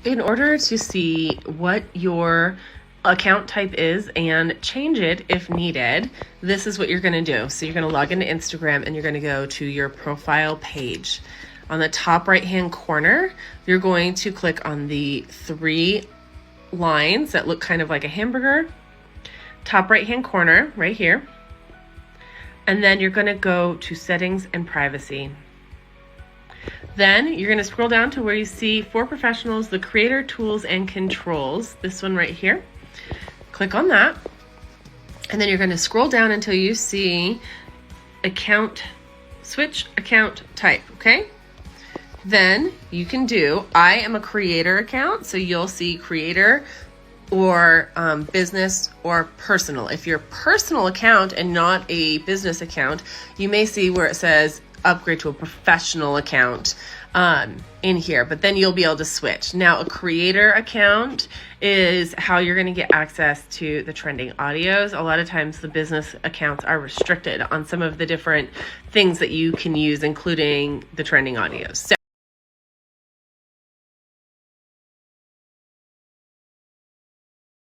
in order to see what your account type is and change it if needed, this is what you're going to do. So you're going to log into Instagram and you're going to go to your profile page. On the top right hand corner, you're going to click on the 3 lines that look kind of like a hamburger. Top right hand corner right here. And then you're going to go to settings and privacy. Then you're going to scroll down to where you see for professionals, the creator tools and controls, this one right here. Click on that. And then you're going to scroll down until you see switch account type, okay? Then you can do, I am a creator account, so you'll see creator or business or personal. If you're a personal account and not a business account, you may see where it says upgrade to a professional account in here, but then you'll be able to switch. Now, a creator account is how you're going to get access to the trending audios. A lot of times the business accounts are restricted on some of the different things that you can use, including the trending audios. So